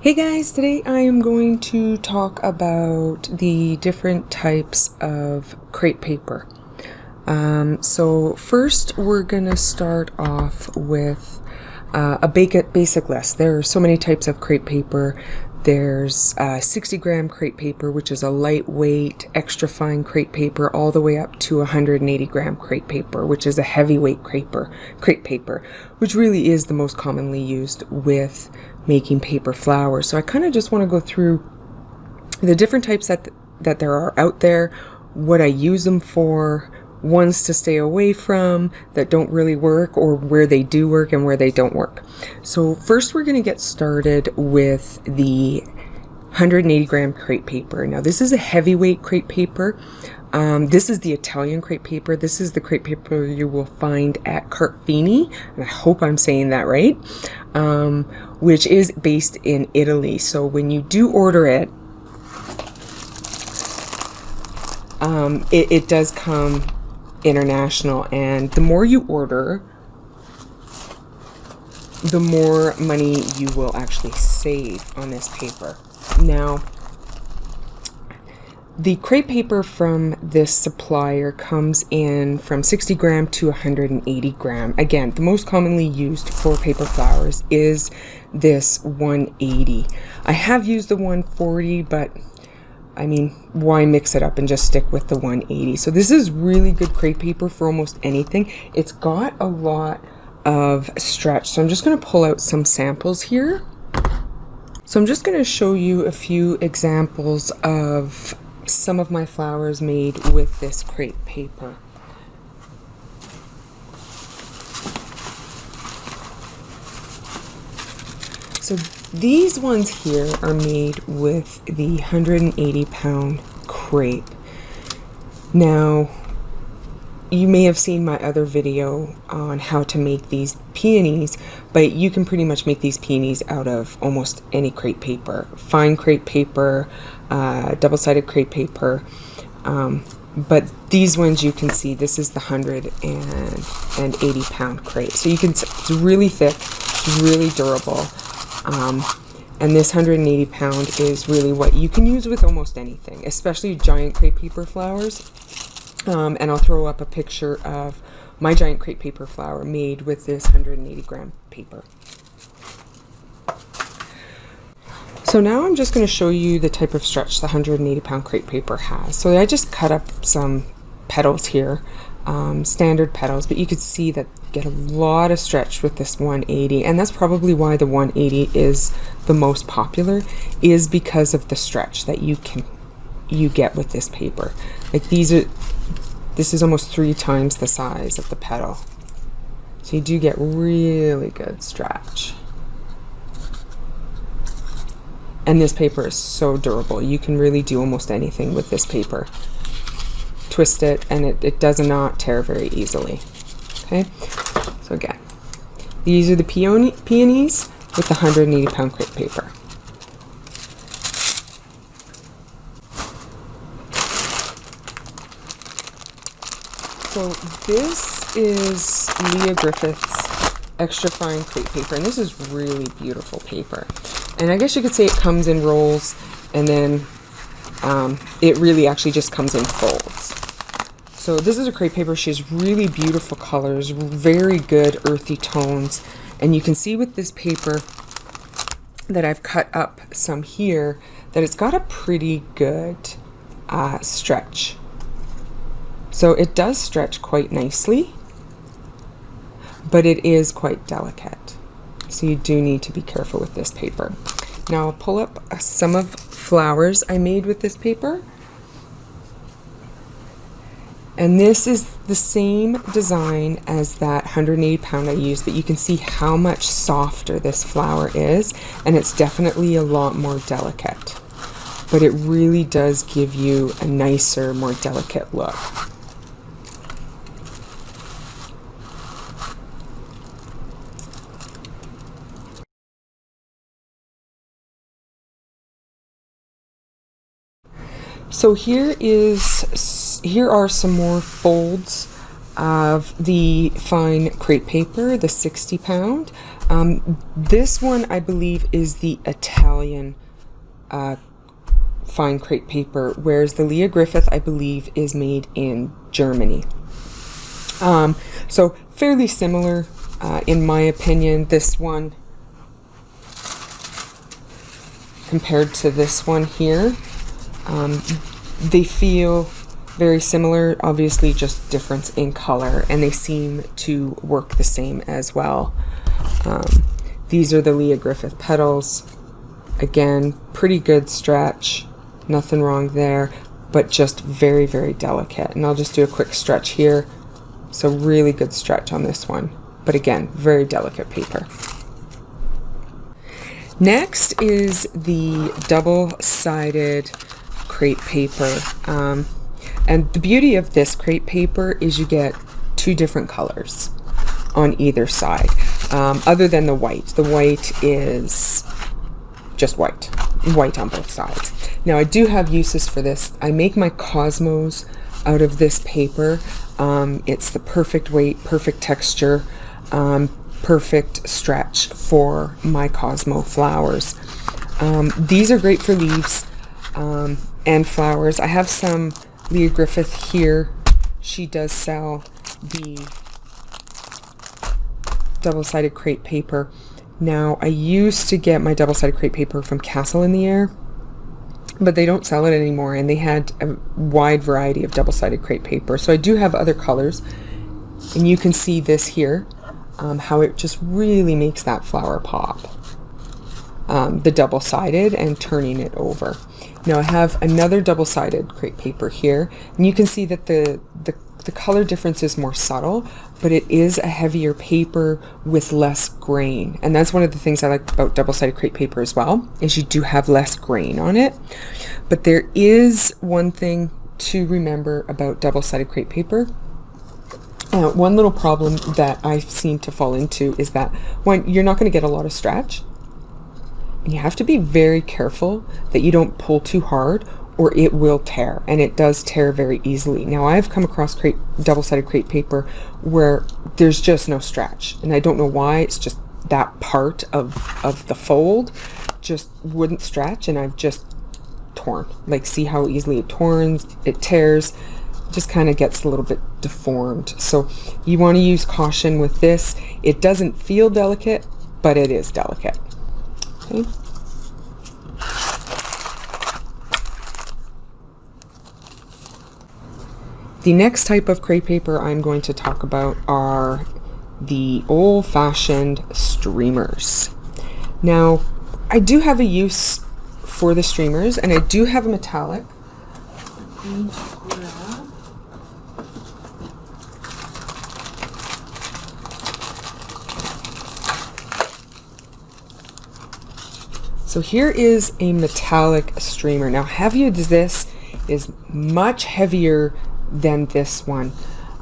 Hey guys, today I am going to talk about the different types of crepe paper. So first we're going to start off with a basic list. There are so many types of crepe paper. There's 60-gram crepe paper, which is a lightweight, extra fine crepe paper, all the way up to 180-gram crepe paper, which is a heavyweight crepe paper, which really is the most commonly used with making paper flowers. So I kind of just want to go through the different types that there are out there, what I use them for, ones to stay away from that don't really work, or where they do work and where they don't work. So first we're going to get started with the 180-gram crepe paper. Now this is a heavyweight crepe paper. This is the Italian crepe paper. This is the crepe paper you will find at Carte Fini, and I hope I'm saying that right, which is based in Italy. So when you do order it, it does come international, and the more you order, the more money you will actually save on this paper. Now, the crepe paper from this supplier comes in from 60 gram to 180 gram. Again, the most commonly used for paper flowers is this 180. I have used the 140, but I mean, why mix it up and just stick with the 180? So this is really good crepe paper for almost anything. It's got a lot of stretch. So I'm just going to pull out some samples here. So I'm just going to show you a few examples of some of my flowers made with this crepe paper. So these ones here are made with the 180-pound crepe. Now, you may have seen my other video on how to make these peonies, but you can pretty much make these peonies out of almost any crepe paper. Fine crepe paper, double-sided crepe paper, but these ones you can see, this is the 180-pound crepe. So you can, it's really thick, it's really durable. And this 180 pound is really what you can use with almost anything, especially giant crepe paper flowers. And I'll throw up a picture of my giant crepe paper flower made with this 180 gram paper. So now I'm just going to show you the type of stretch the 180 pound crepe paper has. So I just cut up some petals here, standard petals, but you could see that get a lot of stretch with this 180, and that's probably why the 180 is the most popular, is because of the stretch that you get with this paper. Like this is almost 3 times the size of the petal, so you do get really good stretch. And this paper is so durable. You can really do almost anything with this paper. Twist it and it does not tear very easily. Okay, so again, these are the peonies with the 180 pound crepe paper. So this is Griffith's extra fine crepe paper, and this is really beautiful paper. And I guess you could say it comes in rolls, and then it really actually just comes in folds. So this is a crepe paper. She has really beautiful colors, very good earthy tones. And you can see with this paper that I've cut up some here that it's got a pretty good stretch. So it does stretch quite nicely, but it is quite delicate. So you do need to be careful with this paper. Now I'll pull up some of flowers I made with this paper. And this is the same design as that 180 pound I used, but you can see how much softer this flower is, and it's definitely a lot more delicate. But it really does give you a nicer, more delicate look. So here are some more folds of the fine crepe paper, the 60 pound. This one I believe is the Italian fine crepe paper, whereas the Leah Griffith I believe is made in Germany. So fairly similar in my opinion, this one compared to this one here. They feel very similar, obviously just difference in color, and they seem to work the same as well. These are the Leah Griffith petals. Again, pretty good stretch, nothing wrong there, but just very, very delicate. And I'll just do a quick stretch here. So really good stretch on this one, but again, very delicate paper. Next is the double-sided crepe paper. And the beauty of this crepe paper is you get two different colors on either side, other than the white. The white is just white on both sides. Now I do have uses for this. I make my cosmos out of this paper. It's the perfect weight, perfect texture, perfect stretch for my Cosmo flowers. These are great for leaves and flowers. I have some Leah Griffith here. She does sell the double-sided crepe paper. Now, I used to get my double-sided crepe paper from Castle in the Air, but they don't sell it anymore, and they had a wide variety of double-sided crepe paper. So I do have other colors, and you can see this here, how it just really makes that flower pop. The double-sided and turning it over. Now I have another double-sided crepe paper here, and you can see that the color difference is more subtle, but it is a heavier paper with less grain. And that's one of the things I like about double-sided crepe paper as well, is you do have less grain on it. But there is one thing to remember about double-sided crepe paper. One little problem that I seem to fall into is that, one, you're not going to get a lot of stretch. You have to be very careful that you don't pull too hard, or it will tear, and it does tear very easily. Now I've come across double-sided crepe paper where there's just no stretch, and I don't know why. It's just that part of the fold just wouldn't stretch, and I've just torn. Like, see how easily it tears, just kind of gets a little bit deformed. So you want to use caution with this. It doesn't feel delicate, but it is delicate. Okay. The next type of crepe paper I'm going to talk about are the old-fashioned streamers. Now, I do have a use for the streamers, and I do have a metallic. So here is a metallic streamer. Now, heavy as this is much heavier than this one,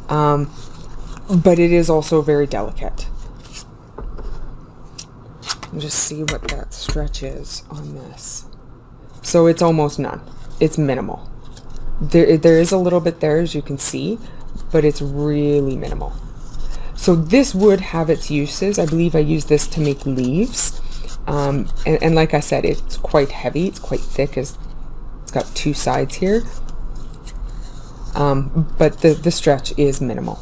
but it is also very delicate. Just see what that stretch is on this. So it's almost none. It's minimal. There is a little bit there, as you can see, but it's really minimal. So this would have its uses. I believe I use this to make leaves. And like I said, it's quite heavy. It's quite thick. It's got two sides here. But the stretch is minimal.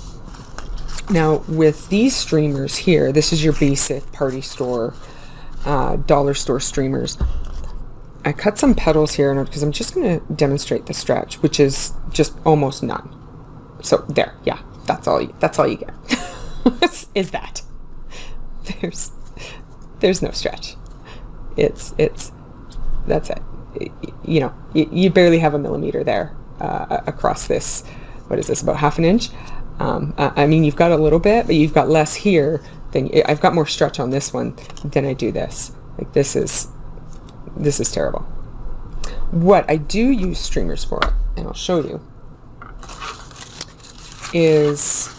Now with these streamers here, this is your basic party store, dollar store streamers. I cut some petals here because I'm just going to demonstrate the stretch, which is just almost none. So there, yeah, that's all you get. Is that there's no stretch. That's it. You know, you barely have a millimeter there across this. What is this, about half an inch? I mean, you've got a little bit, but you've got less here than I've got more stretch on this one than I do this. Like, this is terrible. What I do use streamers for, and I'll show you, is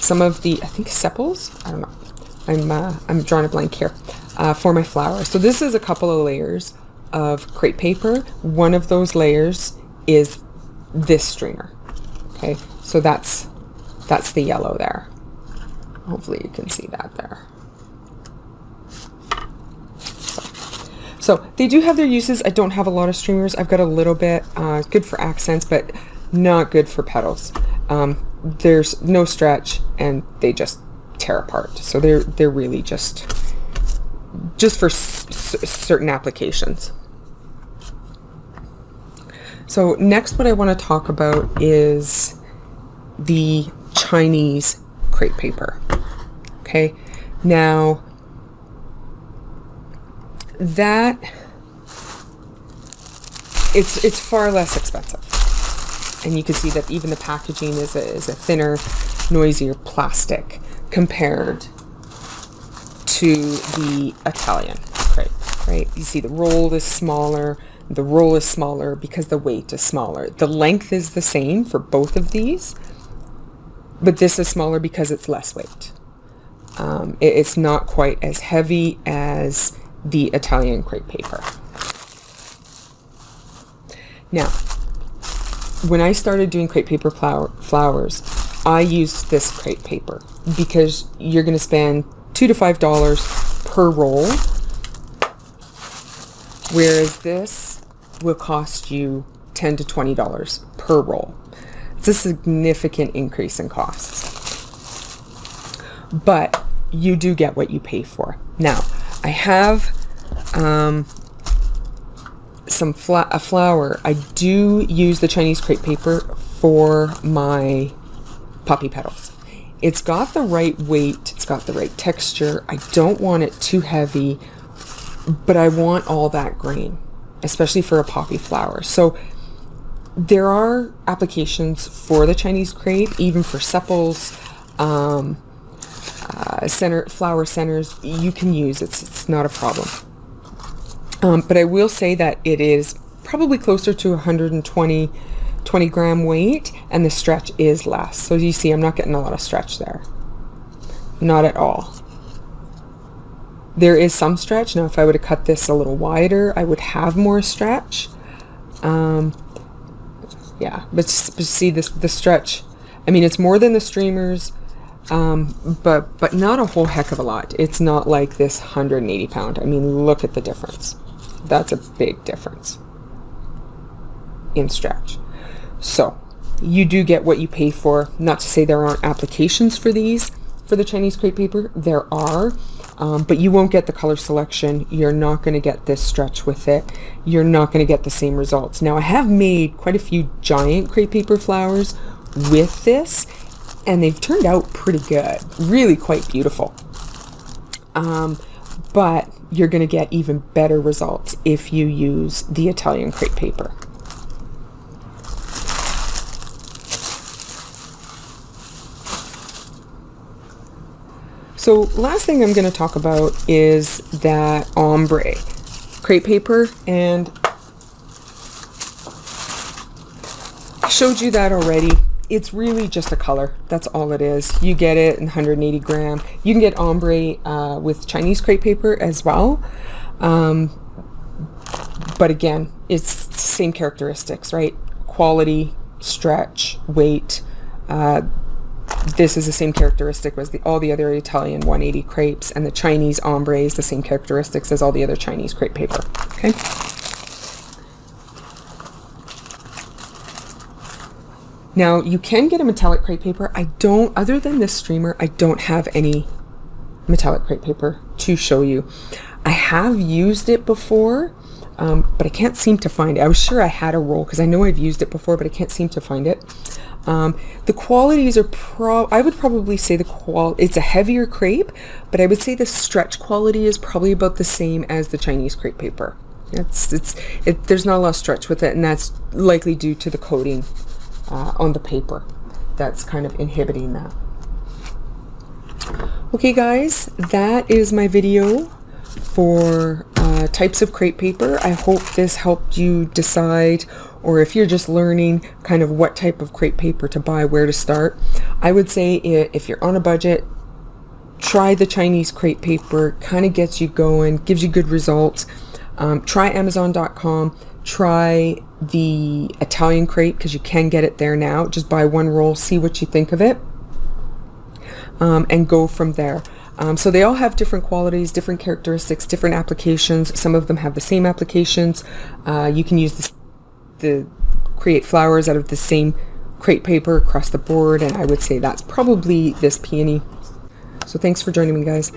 some of the, I think, sepals. I don't know. I'm drawing a blank here for my flowers. So this is a couple of layers of crepe paper. One of those layers is this streamer. Okay, so that's the yellow there. Hopefully you can see that there. So they do have their uses. I don't have a lot of streamers. I've got a little bit. Good for accents, but not good for petals. There's no stretch, and they just tear apart. So they're really just for certain applications. So next, what I want to talk about is the Chinese crepe paper. Okay, now that it's far less expensive, and you can see that even the packaging is a thinner, noisier plastic compared to the Italian crepe, right? You see the roll is smaller. The roll is smaller because the weight is smaller. The length is the same for both of these, but this is smaller because it's less weight. It's not quite as heavy as the Italian crepe paper. Now, when I started doing crepe paper flowers, I used this crepe paper because you're going to spend $2 to $5 per roll, whereas this will cost you $10 to $20 per roll. It's a significant increase in costs, but you do get what you pay for. Now, I have a flower. I do use the Chinese crepe paper for my poppy petals. It's got the right weight, it's got the right texture. I don't want it too heavy, but I want all that grain, especially for a poppy flower. So there are applications for the Chinese crepe, even for sepals, flower centers. You can use it. It's not a problem. But I will say that it is probably closer to 120 gram weight, and the stretch is less. So you see, I'm not getting a lot of stretch there. Not at all. There is some stretch. Now, if I would have cut this a little wider, I would have more stretch. Yeah, but see the stretch. I mean, it's more than the streamers, but not a whole heck of a lot. It's not like this 180 pound. I mean, look at the difference. That's a big difference in stretch. So you do get what you pay for. Not to say there aren't applications for these, for the Chinese crepe paper. There are, but you won't get the color selection. You're not going to get this stretch with it. You're not going to get the same results. Now, I have made quite a few giant crepe paper flowers with this, and they've turned out pretty good. Really quite beautiful. But you're going to get even better results if you use the Italian crepe paper. So last thing I'm going to talk about is that Ombre crepe paper, and I showed you that already. It's really just a color. That's all it is. You get it in 180 gram. You can get Ombre with Chinese crepe paper as well. But again, it's the same characteristics, right? Quality, stretch, weight. This is the same characteristic as all the other Italian 180 crepes, and the Chinese Ombre is the same characteristics as all the other Chinese crepe paper. Okay. Now, you can get a metallic crepe paper. Other than this streamer, I don't have any metallic crepe paper to show you. I have used it before, but I can't seem to find it. I was sure I had a roll because I know I've used it before, but I can't seem to find it. The qualities are I would probably say it's a heavier crepe, but I would say the stretch quality is probably about the same as the Chinese crepe paper. There's not a lot of stretch with it, and that's likely due to the coating on the paper that's kind of inhibiting that. Okay guys, that is my video for types of crepe paper. I hope this helped you decide, or if you're just learning kind of what type of crepe paper to buy, where to start. I would say if you're on a budget, try the Chinese crepe paper. Kind of gets you going, gives you good results. Try Amazon.com, try the Italian crepe, because you can get it there now. Just buy one roll, see what you think of it, and go from there. So they all have different qualities, different characteristics, different applications. Some of them have the same applications. You can use create flowers out of the same crepe paper across the board, and I would say that's probably this peony. So thanks for joining me, guys.